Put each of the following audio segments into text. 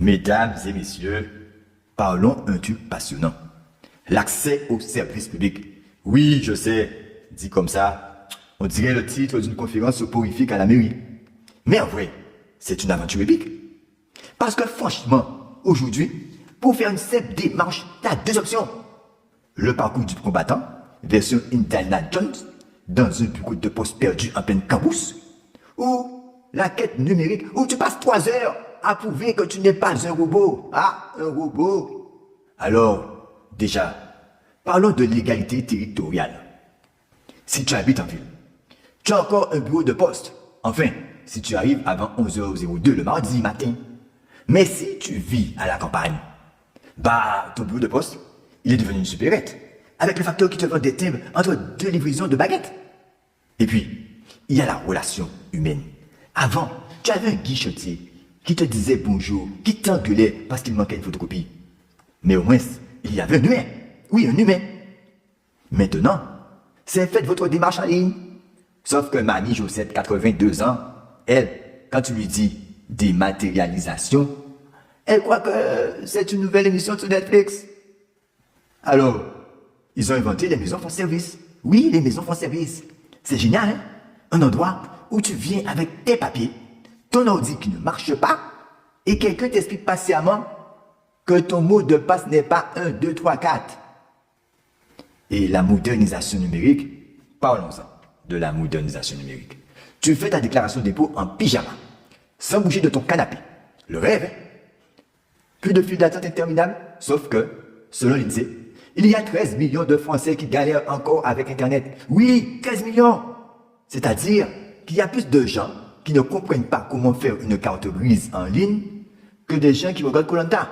Mesdames et messieurs, parlons un truc passionnant. L'accès au service public. Oui, je sais, dit comme ça, on dirait le titre d'une conférence soporifique à la mairie. Mais en vrai, c'est une aventure épique. Parce que franchement, aujourd'hui, pour faire une simple démarche, tu as deux options. Le parcours du combattant, version Indiana Jones, dans un bureau de poste perdu en pleine cambrousse, ou la quête numérique où tu passes 3 heures à prouver que tu n'es pas un robot. Ah, un robot. Alors, déjà, parlons de l'égalité territoriale. Si tu habites en ville, tu as encore un bureau de poste. Enfin, si tu arrives avant 11h02 le mardi matin. Mais si tu vis à la campagne, bah, ton bureau de poste, il est devenu une supérette, avec le facteur qui te vend des timbres entre deux livraisons de baguettes. Et puis, il y a la relation humaine. Avant, tu avais un guichetier qui te disait bonjour, qui t'engueulait parce qu'il manquait une photocopie. Mais au moins, il y avait un humain. Oui, un humain. Maintenant, c'est faites votre démarche en ligne. Sauf que Mamie Josette, 82 ans, elle, quand tu lui dis dématérialisation, elle croit que c'est une nouvelle émission sur Netflix. Alors, ils ont inventé les maisons font service. Oui, les maisons font service. C'est génial, hein? Un endroit où tu viens avec tes papiers, ton ordi qui ne marche pas, et quelqu'un t'explique patiemment que ton mot de passe n'est pas 1, 2, 3, 4. Et la modernisation numérique, parlons-en de la modernisation numérique. Tu fais ta déclaration d'impôt en pyjama, sans bouger de ton canapé. Le rêve, hein? Plus de fil d'attente interminable, sauf que, selon l'INSEE, il y a 13 millions de Français qui galèrent encore avec Internet. Oui, 13 millions! C'est-à-dire qu'il y a plus de gens qui ne comprennent pas comment faire une carte grise en ligne que des gens qui regardent Koh-Lanta.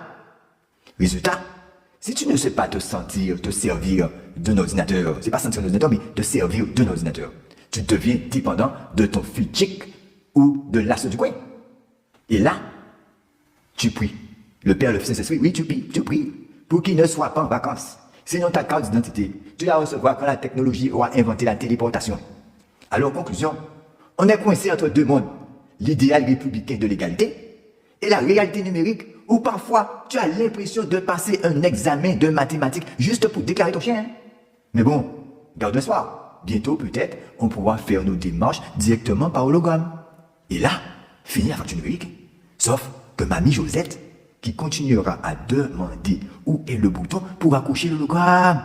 Résultat, si tu ne sais pas te servir d'un ordinateur, c'est pas sentir un ordinateur, mais te servir d'un ordinateur, tu deviens dépendant de ton fil chic ou de l'as du coin. Et là, tu pries. Le Père, le Fils et le Saint-Esprit, oui, tu pries, pour qu'il ne soit pas en vacances. Sinon, ta carte d'identité, tu la recevras quand la technologie aura inventé la téléportation. Alors, conclusion, on est coincé entre deux mondes, l'idéal républicain de l'égalité et la réalité numérique où parfois tu as l'impression de passer un examen de mathématiques juste pour déclarer ton chien. Mais bon, garde espoir, bientôt peut-être on pourra faire nos démarches directement par hologramme. Et là, fini la facture numérique. Sauf que Mamie Josette, qui continuera à demander où est le bouton pour accrocher l'hologramme.